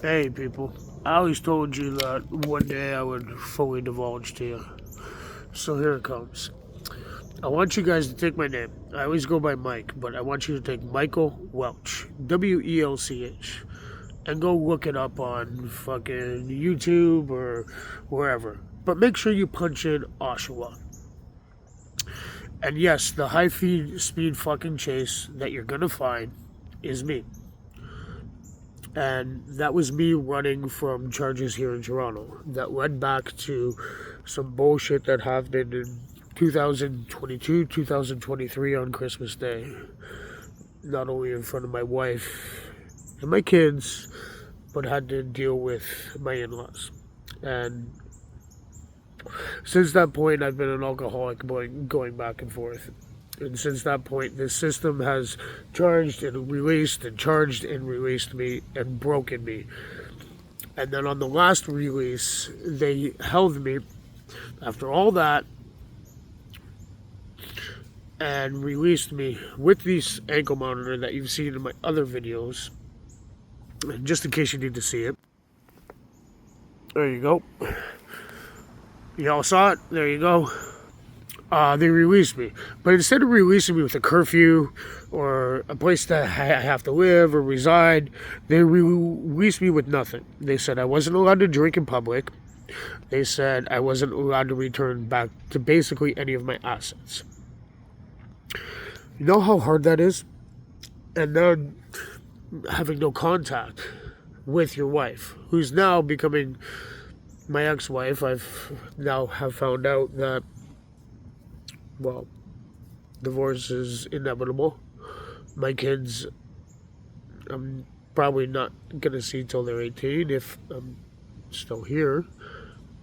Hey, people. I always told you that one day I would fully divulge to you. So here it comes. I want you guys to take my name. I always go by Mike, but I want you to take Michael Welch. Welch. And go look it up on fucking YouTube or wherever. But make sure you punch in Oshawa. And yes, the speed fucking chase that you're gonna find is me. And that was me running from charges here in Toronto that led back to some bullshit that happened in 2022, 2023 on Christmas Day. Not only in front of my wife and my kids, but had to deal with my in-laws. And since that point, I've been an alcoholic going back and forth. And since that point, the system has charged and charged and released me and broken me. And then on the last release, they held me after all that and released me with this ankle monitor that you've seen in my other videos. And just in case you need to see it. There you go. Y'all saw it? There you go. They released me. But instead of releasing me with a curfew or a place that I have to live or reside, they released me with nothing. They said I wasn't allowed to drink in public. They said I wasn't allowed to return back to basically any of my assets. You know how hard that is? And then having no contact with your wife, who's now becoming my ex-wife. I've now have found out that, well, divorce is inevitable. My kids, I'm probably not going to see till they're 18 if I'm still here.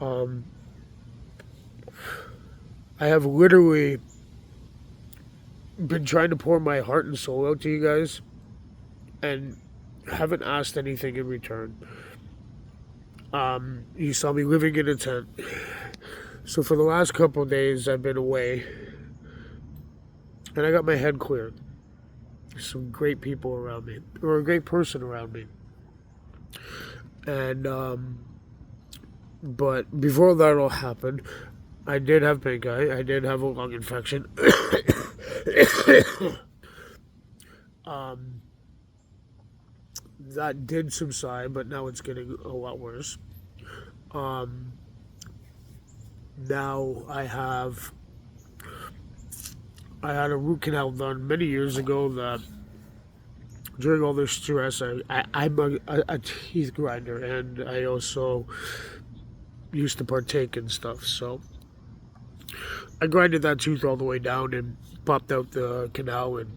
I have literally been trying to pour my heart and soul out to you guys and haven't asked anything in return. You saw me living in a tent. So for the last couple of days, I've been away, and I got my head cleared. There's some great people around me, or a great person around me. And, but before that all happened, I did have pink eye. I did have a lung infection. That did subside, but now it's getting a lot worse. Now I had a root canal done many years ago that during all this stress, I'm a teeth grinder, and I also used to partake in stuff. So I grinded that tooth all the way down and popped out the canal, and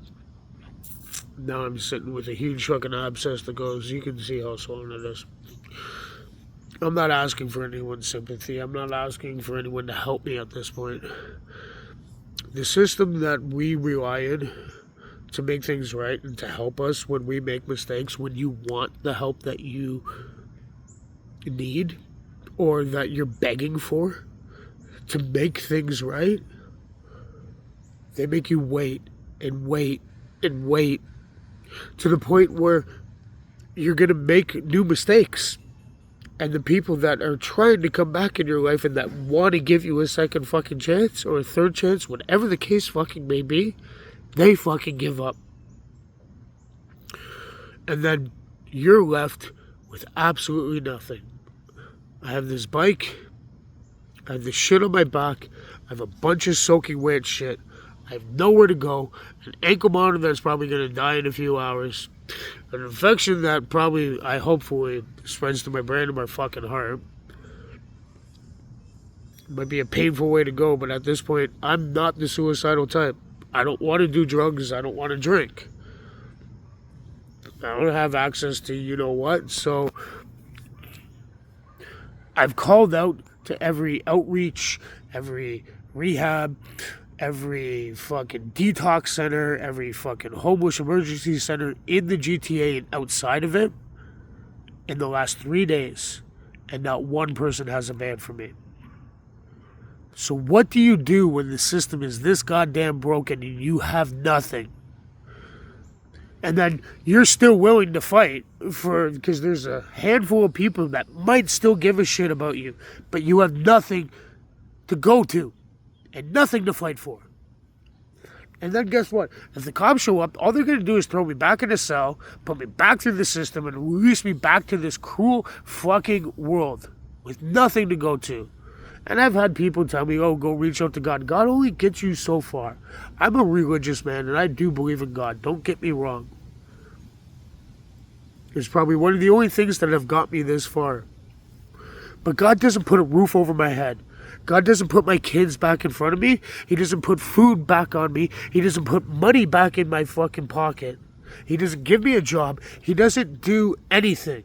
now I'm sitting with a huge fucking abscess that goes, you can see how swollen it is. I'm not asking for anyone's sympathy. I'm not asking for anyone to help me at this point. The system that we rely on to make things right and to help us when we make mistakes, when you want the help that you need or that you're begging for to make things right, they make you wait and wait and wait to the point where you're going to make new mistakes. And the people that are trying to come back in your life and that want to give you a second fucking chance or a third chance, whatever the case fucking may be, they fucking give up. And then you're left with absolutely nothing. I have this bike. I have this shit on my back. I have a bunch of soaking wet shit. I have nowhere to go. An ankle monitor that's probably going to die in a few hours. An infection that probably, I hopefully, spreads to my brain and my fucking heart. It might be a painful way to go, but at this point, I'm not the suicidal type. I don't want to do drugs. I don't want to drink. I don't have access to you know what, so I've called out to every outreach, every rehab, every fucking detox center, every fucking homeless emergency center in the GTA and outside of it in the last 3 days, and not one person has a ban for me. So what do you do when the system is this goddamn broken and you have nothing? And then you're still willing to fight because there's a handful of people that might still give a shit about you, but you have nothing to go to and nothing to fight for. And then guess what? If the cops show up, all they're going to do is throw me back in a cell, put me back through the system, and release me back to this cruel fucking world with nothing to go to. And I've had people tell me, oh, go reach out to God. God only gets you so far. I'm a religious man, and I do believe in God. Don't get me wrong. It's probably one of the only things that have got me this far. But God doesn't put a roof over my head. God doesn't put my kids back in front of me. He doesn't put food back on me. He doesn't put money back in my fucking pocket. He doesn't give me a job. He doesn't do anything.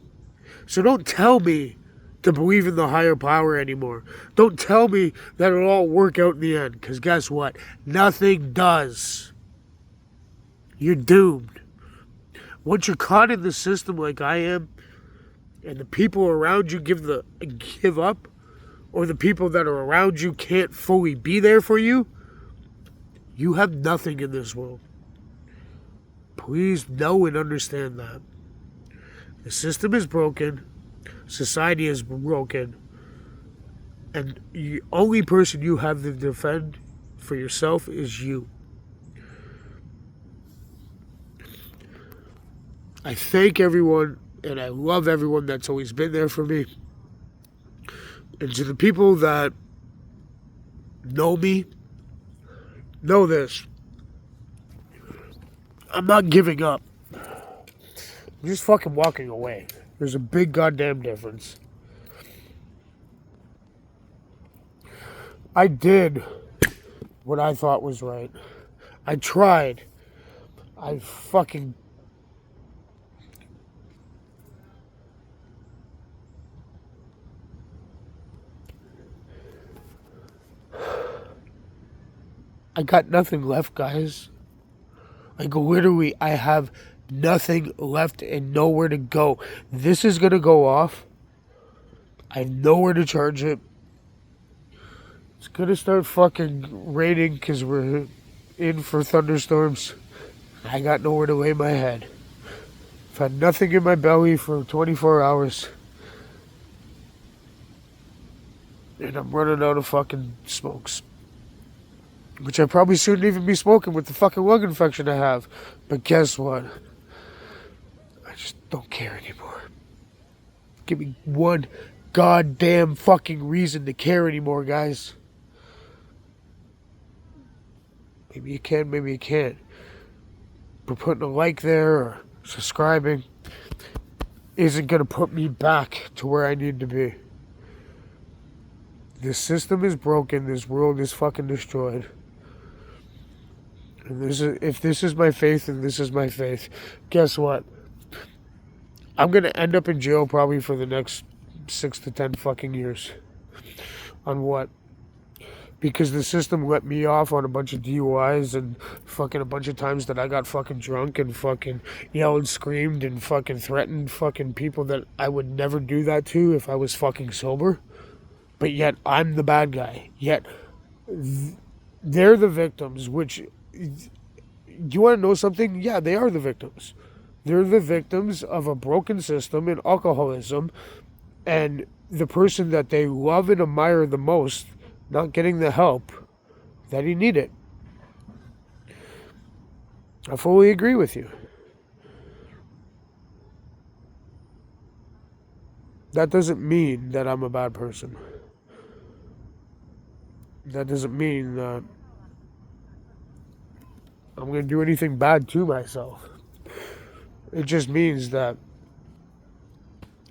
So don't tell me to believe in the higher power anymore. Don't tell me that it'll all work out in the end. Because guess what? Nothing does. You're doomed. Once you're caught in the system like I am, and the people around you give up, or the people that are around you can't fully be there for you, you have nothing in this world. Please know and understand that. The system is broken. Society is broken. And the only person you have to defend for yourself is you. I thank everyone and I love everyone that's always been there for me. And to the people that know me, know this. I'm not giving up. I'm just fucking walking away. There's a big goddamn difference. I did what I thought was right. I tried. I got nothing left, guys. Like, literally, I have nothing left and nowhere to go. This is going to go off. I have nowhere to charge it. It's going to start fucking raining because we're in for thunderstorms. I got nowhere to lay my head. I've had nothing in my belly for 24 hours. And I'm running out of fucking smokes. Which I probably shouldn't even be smoking with the fucking lung infection I have. But guess what? I just don't care anymore. Give me one goddamn fucking reason to care anymore, guys. Maybe you can, maybe you can't. But putting a like there or subscribing isn't going to put me back to where I need to be. This system is broken. This world is fucking destroyed. And if this is my faith, and this is my faith, guess what? I'm going to end up in jail probably for the next 6 to 10 fucking years. On what? Because the system let me off on a bunch of DUIs and fucking a bunch of times that I got fucking drunk and fucking yelled, screamed, and fucking threatened fucking people that I would never do that to if I was fucking sober. But yet I'm the bad guy. Yet they're the victims, which... Do you want to know something? Yeah, they are the victims. They're the victims of a broken system and alcoholism, and the person that they love and admire the most not getting the help that he needed. I fully agree with you. That doesn't mean that I'm a bad person. That doesn't mean that I'm going to do anything bad to myself. It just means that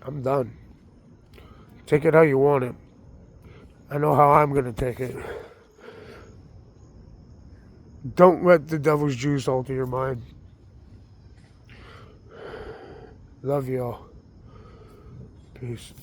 I'm done. Take it how you want it. I know how I'm going to take it. Don't let the devil's juice alter your mind. Love y'all. Peace.